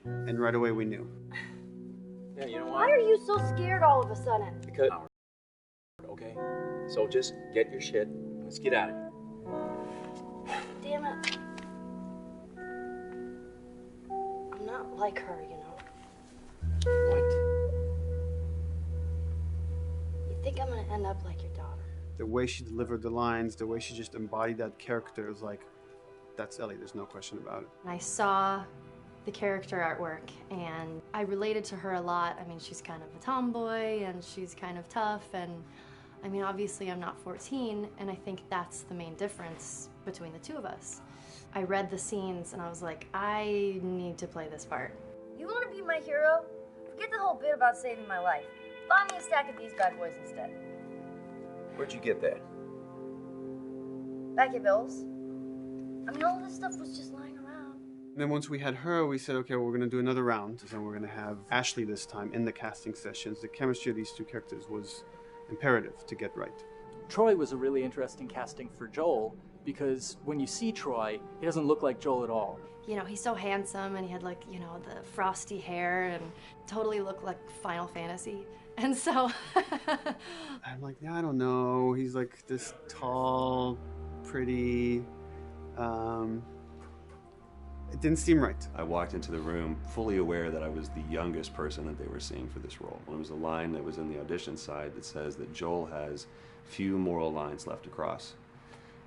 And right away we knew. Yeah, you know Why are you so scared all of a sudden? Because, okay? So just get your shit and let's get out of here. Damn it. I'm not like her, you know. What? You think I'm gonna end up like your daughter? The way she delivered the lines, the way she just embodied that character, is like, that's Ellie, there's no question about it. I saw the character artwork and I related to her a lot. I mean, she's kind of a tomboy and she's kind of tough, and I mean, obviously I'm not 14, and I think that's the main difference between the two of us. I read the scenes and I was like, I need to play this part. You wanna be my hero? Forget the whole bit about saving my life. Buy me a stack of these bad boys instead. Where'd you get that? Back at Bill's. I mean, all this stuff was just lying around. And then once we had her, we said, okay, well, we're going to do another round. And we're going to have Ashley this time in the casting sessions. The chemistry of these two characters was imperative to get right. Troy was a really interesting casting for Joel, because when you see Troy, he doesn't look like Joel at all. You know, he's so handsome and he had like, you know, the frosty hair and totally looked like Final Fantasy. And so I'm like, yeah, I don't know. He's like this tall, pretty. It didn't seem right. I walked into the room fully aware that I was the youngest person that they were seeing for this role. There was a line that was in the audition side that says that Joel has few moral lines left to cross.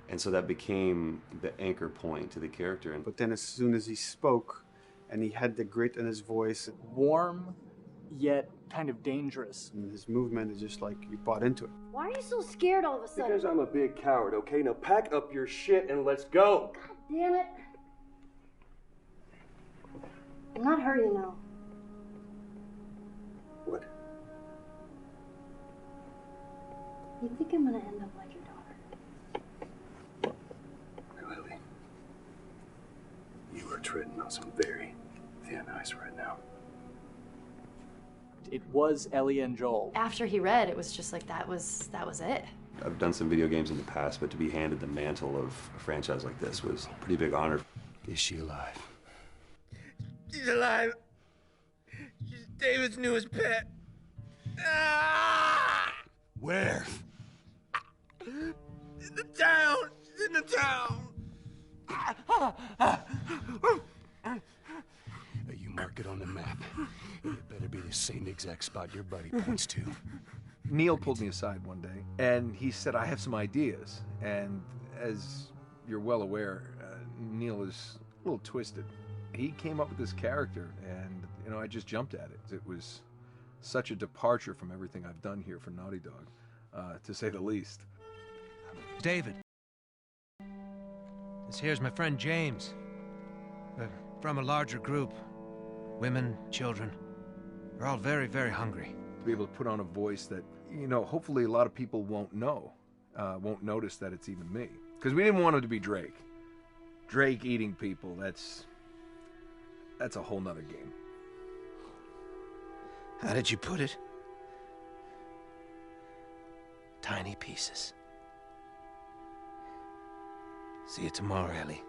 And so that became the anchor point to the character. But then as soon as he spoke and he had the grit in his voice, Warm, yet kind of dangerous. and his movement is just like, you bought into it. Why are you so scared all of a sudden? Because I'm a big coward, okay? Now pack up your shit and let's go. God damn it. I'm not her, you know. What? You think I'm gonna end up like your daughter? Lily, you are treading on some very thin ice right now. It was Ellie and Joel. after he read, it was just like, that was it. I've done some video games in the past, but to be handed the mantle of a franchise like this was a pretty big honor. Is she alive? She's alive. She's David's newest pet. Ah! Where? In the town. She's in the town. You mark it on the map. It better be the same exact spot your buddy points to. Neil pulled me aside one day, and he said, I have some ideas. And as you're well aware, Neil is a little twisted. He came up with this character, and, you know, I just jumped at it. It was such a departure from everything I've done here for Naughty Dog, to say the least. David. This here's my friend James. We're from a larger group. Women, children. We're all very, very hungry. To be able to put on a voice that, you know, hopefully a lot of people won't know, won't notice that it's even me. Because we didn't want it to be Drake. Drake eating people, that's a whole nother game. How did you put it? Tiny pieces. See you tomorrow, Ellie.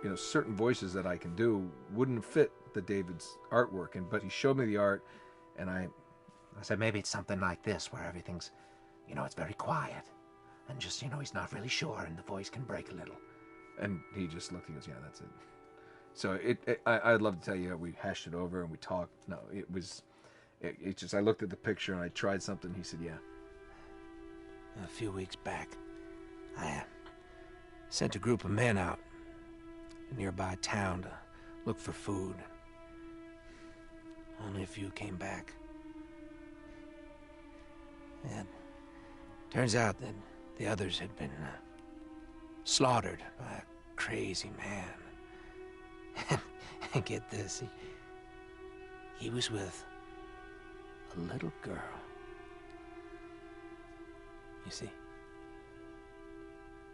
You know, certain voices that I can do wouldn't fit the David's artwork, but he showed me the art, and I said maybe it's something like this, where everything's, you know, it's very quiet. And just, you know, he's not really sure, and the voice can break a little. And he just looked and goes, yeah, that's it. So I'd love to tell you, we hashed it over and we talked. No, it just, I looked at the picture and I tried something. He said, yeah. A few weeks back, I sent a group of men out a nearby town to look for food. Only a few came back. And turns out that the others had been slaughtered by a crazy man. And get this, he was with a little girl. You see,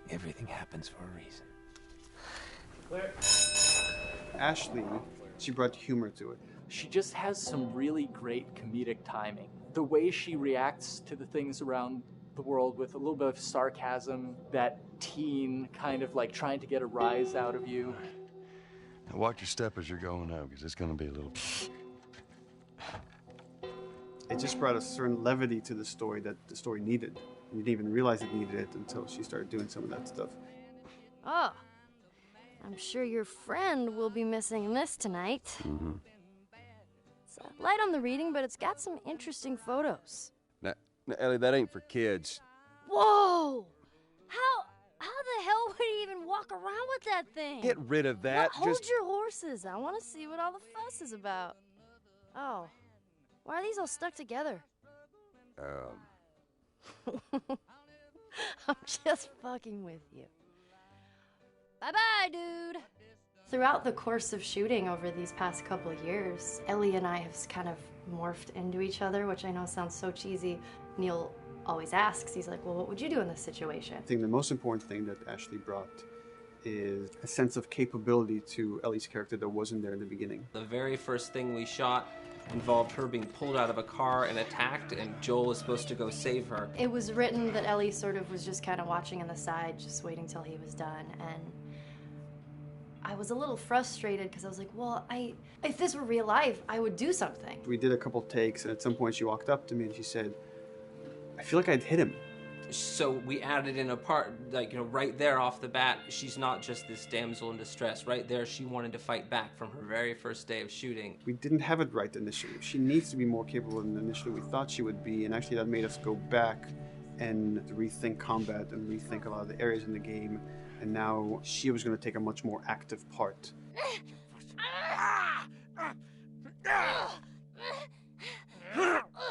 everything happens for a reason. Claire. Ashley, she brought humor to it. She just has some really great comedic timing. The way she reacts to the things around the world with a little bit of sarcasm, that teen kind of like trying to get a rise out of you. Now watch your step as you're going out, because it's going to be a little... It just brought a certain levity to the story that the story needed. You didn't even realize it needed it until she started doing some of that stuff. Oh, I'm sure your friend will be missing this tonight. Mm-hmm. It's light on the reading, but it's got some interesting photos. Now, Ellie, that ain't for kids. Whoa! How the hell would he even walk around with that thing? Get rid of that. Well, hold your horses. I want to see what all the fuss is about. Oh, why are these all stuck together? I'm just fucking with you. Bye-bye, dude. Throughout the course of shooting over these past couple of years, Ellie and I have kind of morphed into each other, which I know sounds so cheesy. Neil always asks, he's like, well, what would you do in this situation? I think the most important thing that Ashley brought is a sense of capability to Ellie's character that wasn't there in the beginning. The very first thing we shot involved her being pulled out of a car and attacked, and Joel is supposed to go save her. It was written that Ellie sort of was just kind of watching on the side, just waiting till he was done, and I was a little frustrated because I was like, well, if this were real life, I would do something. We did a couple takes, and at some point she walked up to me and she said, I feel like I'd hit him. So we added in a part, like, right there off the bat, she's not just this damsel in distress. Right there, she wanted to fight back from her very first day of shooting. We didn't have it right initially. She needs to be more capable than initially we thought she would be, and actually that made us go back and rethink combat and rethink a lot of the areas in the game, and now she was going to take a much more active part.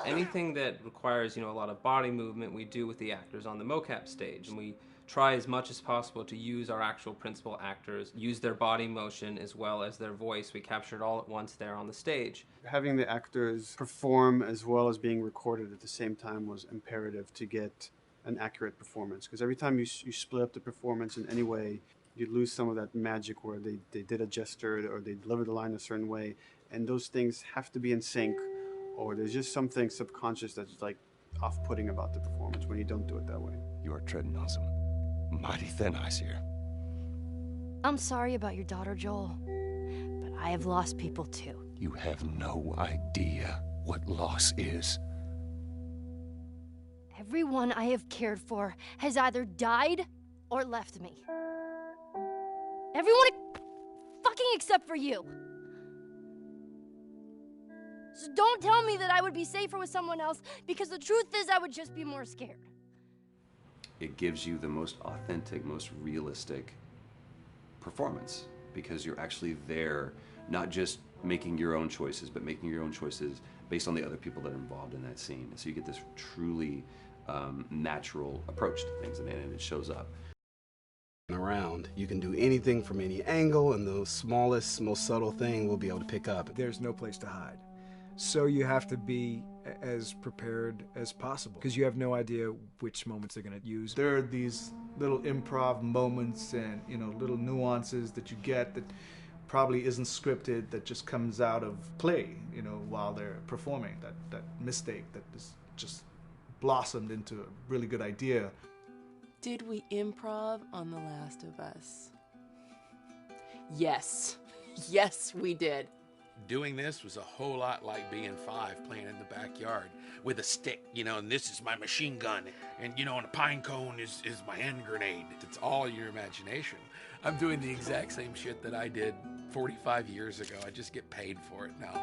Anything that requires, a lot of body movement, we do with the actors on the mocap stage. And we try as much as possible to use our actual principal actors, use their body motion as well as their voice. We capture it all at once there on the stage. Having the actors perform as well as being recorded at the same time was imperative to get an accurate performance. Because every time you split up the performance in any way, you lose some of that magic where they did a gesture or they delivered the line a certain way. And those things have to be in sync, or there's just something subconscious that's like off-putting about the performance when you don't do it that way. You are treading on some mighty thin ice here. I'm sorry about your daughter, Joel, but I have lost people too. You have no idea what loss is. Everyone I have cared for has either died or left me. Everyone fucking except for you. So don't tell me that I would be safer with someone else, because the truth is I would just be more scared. It gives you the most authentic, most realistic performance, because you're actually there, not just making your own choices, but making your own choices based on the other people that are involved in that scene. So you get this truly natural approach to things, and it shows up. Around, you can do anything from any angle, and the smallest, most subtle thing we'll be able to pick up. There's no place to hide. So you have to be as prepared as possible, because you have no idea which moments they're going to use. There are these little improv moments and little nuances that you get that probably isn't scripted, that just comes out of play, while they're performing. That mistake that is just blossomed into a really good idea. Did we improv on The Last of Us? Yes. Yes, we did. Doing this was a whole lot like being 5, playing in the backyard with a stick, and this is my machine gun, and and a pine cone is my hand grenade. It's all your imagination. I'm doing the exact same shit that I did 45 years ago. I just get paid for it now.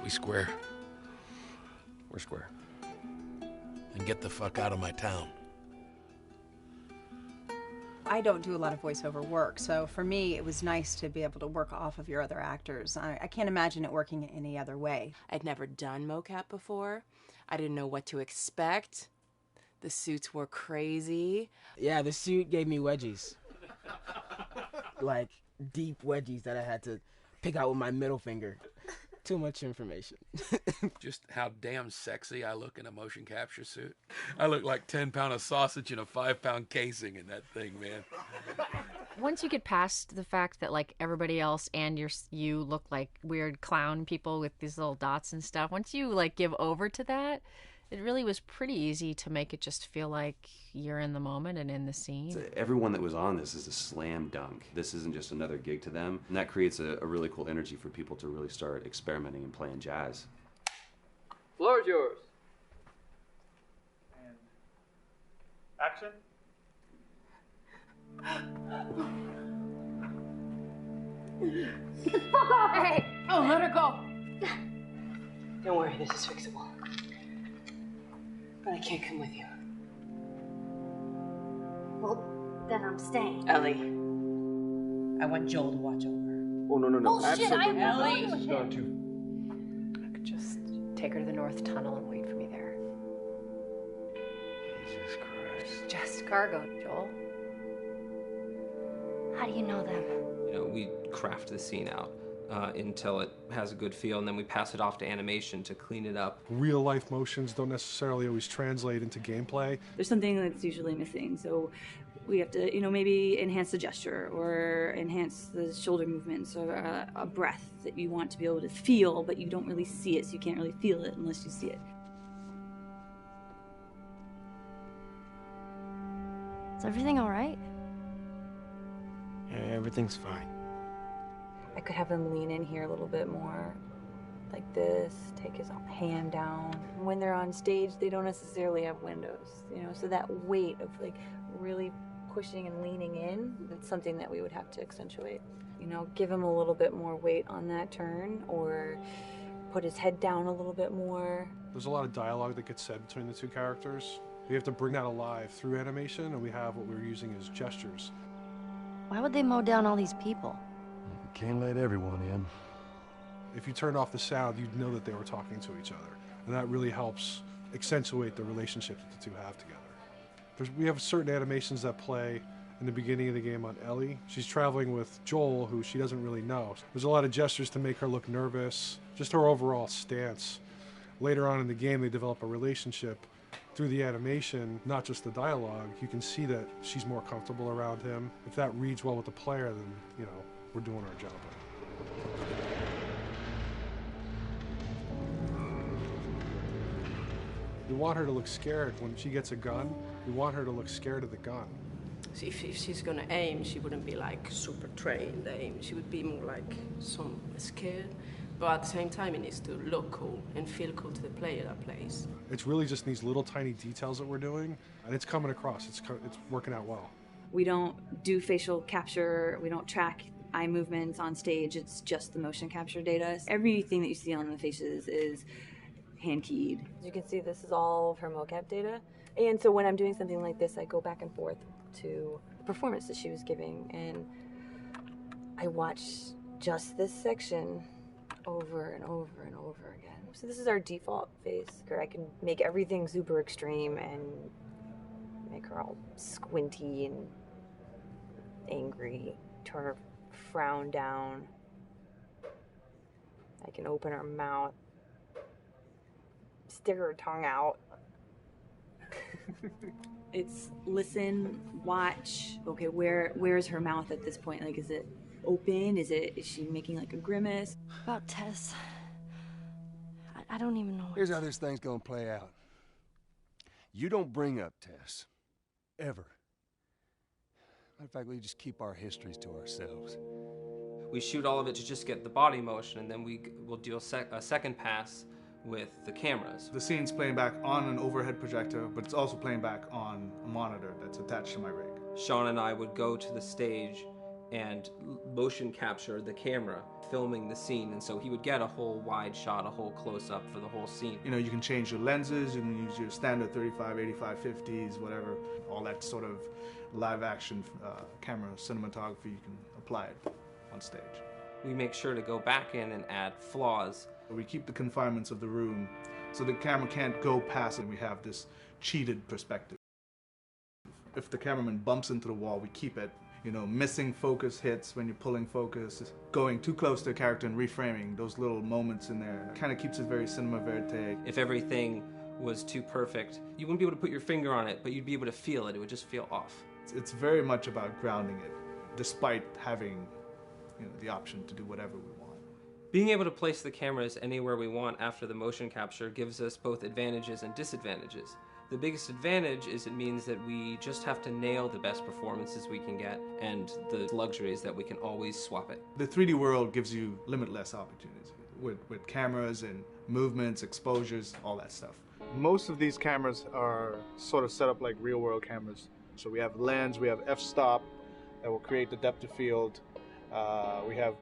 We square. We're square. And get the fuck out of my town. I don't do a lot of voiceover work, so for me it was nice to be able to work off of your other actors. I can't imagine it working any other way. I'd never done mocap before. I didn't know what to expect. The suits were crazy. Yeah, the suit gave me wedgies. Like, deep wedgies that I had to pick out with my middle finger. Too much information. Just how damn sexy I look in a motion capture suit. I look like 10-pound of sausage in a 5-pound casing in that thing, man. Once you get past the fact that like everybody else and you look like weird clown people with these little dots and stuff, once you like give over to that, It really was pretty easy to make it just feel like you're in the moment and in the scene. Everyone that was on this is a slam dunk. This isn't just another gig to them. And that creates a really cool energy for people to really start experimenting and playing jazz. Floor is yours. And action. Get the fuck off! Hey! Oh, let her go. Don't worry, this is fixable. But I can't come with you. Well, then I'm staying. Ellie, I want Joel to watch over her. Oh, no, no, no. Bullshit, I Absolutely. Ellie. This has gone too. I could just take her to the North Tunnel and wait for me there. Jesus Christ. Just cargo, Joel. How do you know them? You know, we craft the scene out until it has a good feel, and then we pass it off to animation to clean it up. Real life motions don't necessarily always translate into gameplay. There's something that's usually missing, so we have to, you know, maybe enhance the gesture or enhance the shoulder movements or a breath that you want to be able to feel, but you don't really see it, so you can't really feel it unless you see it. Is everything all right? Yeah, everything's fine. I could have him lean in here a little bit more, like this, take his hand down. When they're on stage, they don't necessarily have windows, you know, so that weight of like really pushing and leaning in, it's something that we would have to accentuate. You know, give him a little bit more weight on that turn, or put his head down a little bit more. There's a lot of dialogue that gets said between the two characters. We have to bring that alive through animation, and we have what we're using as gestures. Why would they mow down all these people? Can't let everyone in. If you turned off the sound, you'd know that they were talking to each other. And that really helps accentuate the relationship that the two have together. We have certain animations that play in the beginning of the game on Ellie. She's traveling with Joel, who she doesn't really know. There's a lot of gestures to make her look nervous, just her overall stance. Later on in the game, they develop a relationship through the animation, not just the dialogue. You can see that she's more comfortable around him. If that reads well with the player, then, you know, we're doing our job. We want her to look scared when she gets a gun. We want her to look scared of the gun. So if she's gonna aim, she wouldn't be like super trained aim. She would be more like some scared. But at the same time, it needs to look cool and feel cool to the player that plays. It's really just these little tiny details that we're doing, and it's coming across. It's working out well. We don't do facial capture, we don't track eye movements on stage, it's just the motion capture data. Everything that you see on the faces is hand keyed. As you can see, this is all of her mocap data. And so when I'm doing something like this, I go back and forth to the performance that she was giving, and I watch just this section over and over and over again. So this is our default face, where I can make everything super extreme and make her all squinty and angry, turn her frown down. I can open her mouth, stick her tongue out. It's listen, watch, okay, where's her mouth at this point? Like, is it open? Is she making like a grimace? About Tess. I don't even know. Here's how this thing's gonna play out. You don't bring up Tess. Ever. Matter of fact, we just keep our histories to ourselves. We shoot all of it to just get the body motion, and then we'll do a second pass with the cameras. The scene's playing back on an overhead projector, but it's also playing back on a monitor that's attached to my rig. Sean and I would go to the stage and motion capture the camera, filming the scene, and so he would get a whole wide shot, a whole close-up for the whole scene. You know, you can change your lenses, you can use your standard 35, 85, 50s, whatever, all that sort of live action camera cinematography, you can apply it on stage. We make sure to go back in and add flaws. We keep the confinements of the room so the camera can't go past it. We have this cheated perspective. If the cameraman bumps into the wall, we keep it. You know, missing focus hits when you're pulling focus, going too close to a character and reframing, those little moments in there kind of keeps it very cinema verite. If everything was too perfect, you wouldn't be able to put your finger on it, but you'd be able to feel it. It would just feel off. It's very much about grounding it, despite having, you know, the option to do whatever we want. Being able to place the cameras anywhere we want after the motion capture gives us both advantages and disadvantages. The biggest advantage is it means that we just have to nail the best performances we can get, and the luxury is that we can always swap it. The 3D world gives you limitless opportunities with cameras and movements, exposures, all that stuff. Most of these cameras are sort of set up like real-world cameras. So we have lens, we have f-stop that will create the depth of field. We have